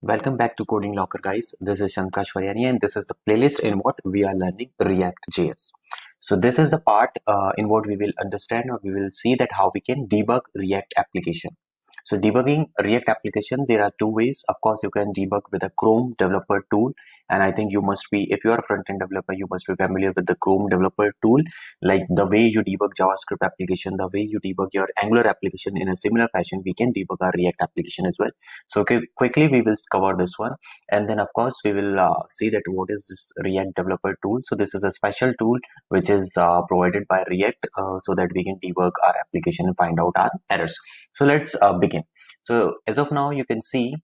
Welcome back to Coding Locker, guys. This is Shankar Shwaryani, and this is the playlist in what we are learning React.js. So this is the part in what we will understand, or we will see that how we can debug React application. So debugging a React application, there are two ways. Of course, you can debug with a Chrome developer tool, and I think you must be, if you are a front-end developer, you must be familiar with the Chrome developer tool. Like the way you debug JavaScript application, the way you debug your Angular application, in a similar fashion, we can debug our React application as well. So okay, quickly we will cover this one, and then of course we will see that what is this React developer tool. So this is a special tool which is provided by React so that we can debug our application and find out our errors. So let's begin. So as of now you can see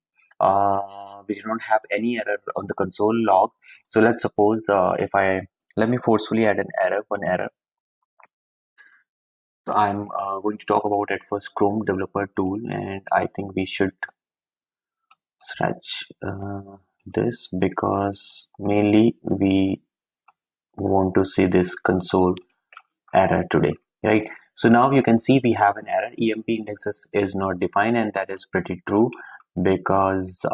we do not have any error on the console log. So let's suppose if I let me forcefully add one error. So I'm going to talk about at first Chrome developer tool, and I think we should scratch this because mainly we want to see this console error today, right? So now you can see we have an error. EMP indexes is not defined, and that is pretty true because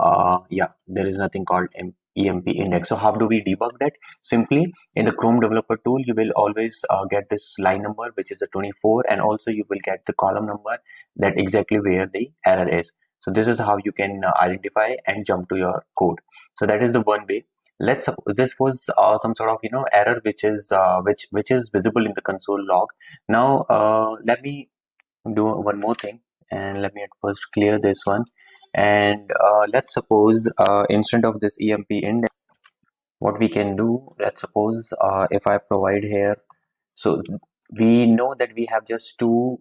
yeah, there is nothing called EMP index. So how do we debug that? Simply in the Chrome developer tool, you will always get this line number, which is a 24, and also you will get the column number that exactly where the error is. So this is how you can identify and jump to your code. So that is the one way. Let's suppose this was some sort of error which is which is visible in the console log. Now let me do one more thing, and let me at first clear this one. And let's suppose instead of this EMP index, what we can do, let's suppose if I provide here, so we know that we have just two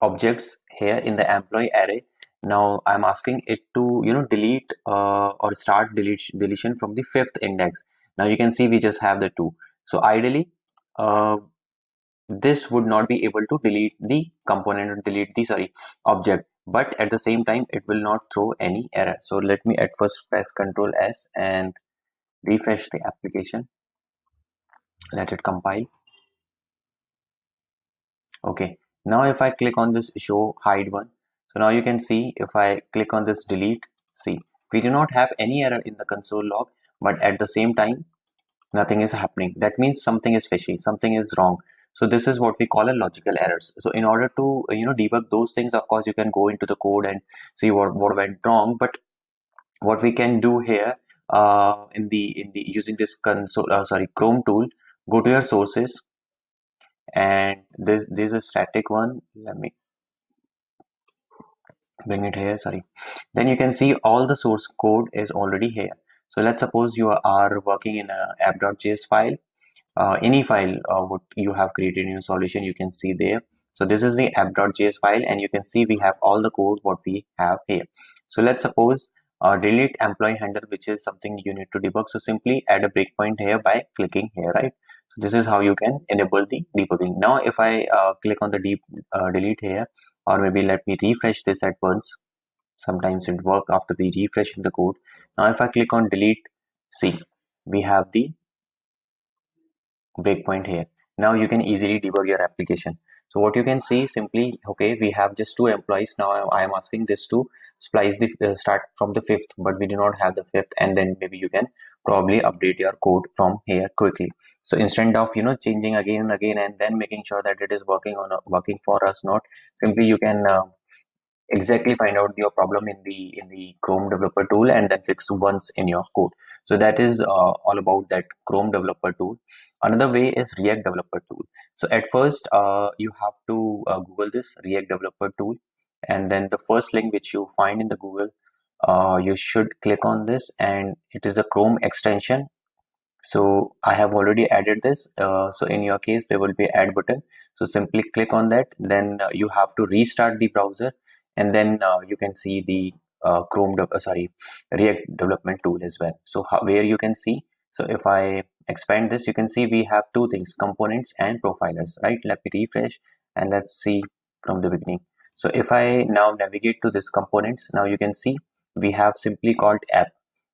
objects here in the employee array. Now I'm asking it to delete or start deletion from the fifth index. Now you can see we just have the two. So ideally uh, this would not be able to delete the component or delete the object, but at the same time it will not throw any error. So let me at first press Ctrl S and refresh the application. Let it compile. Okay, now if I click on this show hide one, so now you can see if I click on this delete, see we do not have any error in the console log, but at the same time nothing is happening. That means something is fishy, something is wrong. So this is what we call a logical errors. So in order to debug those things, of course you can go into the code and see what went wrong. But what we can do here in the using this console Chrome tool, go to your sources, and this is a static one. Let me bring it here, sorry. Then you can see all the source code is already here. So let's suppose you are working in a app.js file. Any file what you have created in your solution, you can see there. So this is the app.js file, and you can see we have all the code what we have here. So let's suppose delete employee handler, which is something you need to debug. So simply add a breakpoint here by clicking here, right? So this is how you can enable the debugging. Now if I click on the delete here, or maybe let me refresh this at once. Sometimes it work after the refreshing the code. Now if I click on delete, see we have the breakpoint here. Now you can easily debug your application. So what you can see simply, okay, we have just two employees. Now I am asking this to splice the start from the fifth, but we do not have the fifth, and then maybe you can probably update your code from here quickly. So instead of changing again and again and then making sure that it is working for us, not simply you can exactly find out your problem in the Chrome developer tool and then fix once in your code. So that is all about that Chrome developer tool. Another way is React developer tool. So at first you have to Google this React developer tool, and then the first link which you find in the Google, you should click on this, and it is a Chrome extension. So I have already added this. So in your case, there will be add button. So simply click on that. Then you have to restart the browser, and then you can see the React development tool as well. So where you can see. So if I expand this, you can see we have two things: components and profilers. Right? Let me refresh and let's see from the beginning. So if I now navigate to this components, now you can see we have simply called app.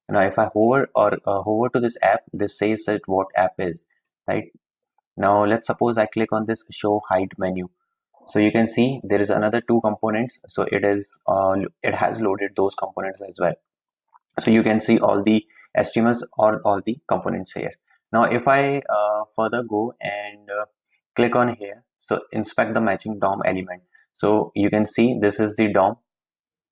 Now if I hover to this app, this says that what app is, right? Now let's suppose I click on this show hide menu. So you can see there is another two components. So it has loaded those components as well. So you can see all the HTMLs or all the components here. Now if I further go and click on here, so inspect the matching DOM element. So you can see this is the DOM,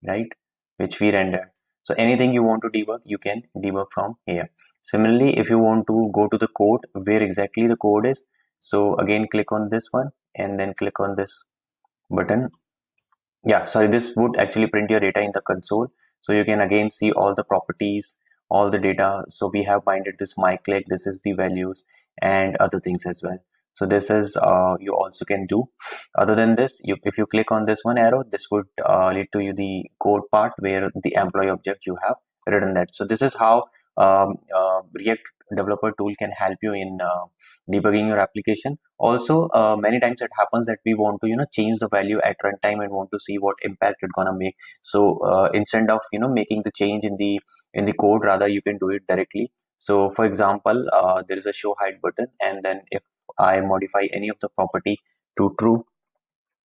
right, which we rendered. So anything you want to debug, you can debug from here. Similarly, if you want to go to the code, where exactly the code is, so again click on this one and then click on this button. Yeah, sorry, this would actually print your data in the console. So you can again see all the properties, all the data. So we have binded this myclick, this is the values and other things as well. So this is you also can do. Other than this, if you click on this one arrow, this would lead to you the code part where the employee object you have written that. So this is how React developer tool can help you in debugging your application. Also, many times it happens that we want to change the value at runtime and want to see what impact it's gonna make. So instead of making the change in the code, rather you can do it directly. So for example, there is a show height button, and then if I modify any of the property to true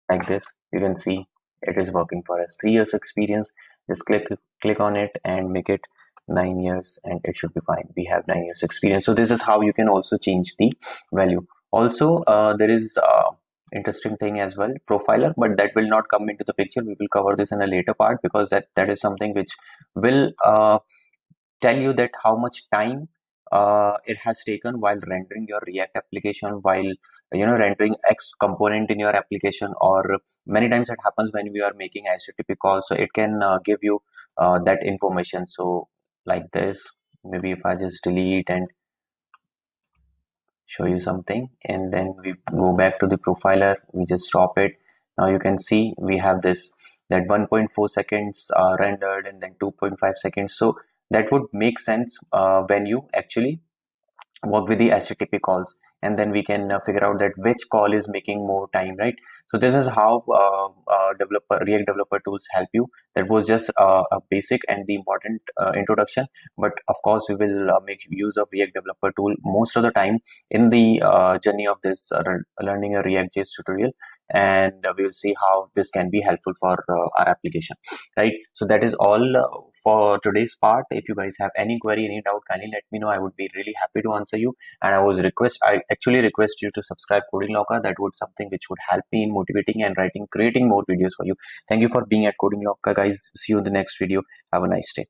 like this, you can see it is working for us. 3 years experience, just click on it and make it 9 years and it should be fine. We have 9 years experience. So this is how you can also change the value. Also there is interesting thing as well, profiler, but that will not come into the picture. We will cover this in a later part, because that is something which will tell you that how much time it has taken while rendering your React application, while rendering X component in your application. Or many times it happens when we are making HTTP calls, so it can give you that information. So like this, maybe if I just delete and show you something, and then we go back to the profiler, we just stop it. Now you can see we have this, that 1.4 seconds rendered and then 2.5 seconds. So that would make sense when you actually work with the HTTP calls, and then we can figure out that which call is making more time, right? So this is how React developer tools help you. That was just a basic and the important introduction, but of course we will make use of React developer tool most of the time in the journey of this learning a React.js tutorial, and we will see how this can be helpful for our application, right? So that is all for today's part. If you guys have any query, any doubt, kindly let me know. I would be really happy to answer you. And I actually request you to subscribe Coding Locker. That would something which would help me in motivating and creating more videos for you. Thank you for being at Coding Locker, guys. See you in the next video. Have a nice day.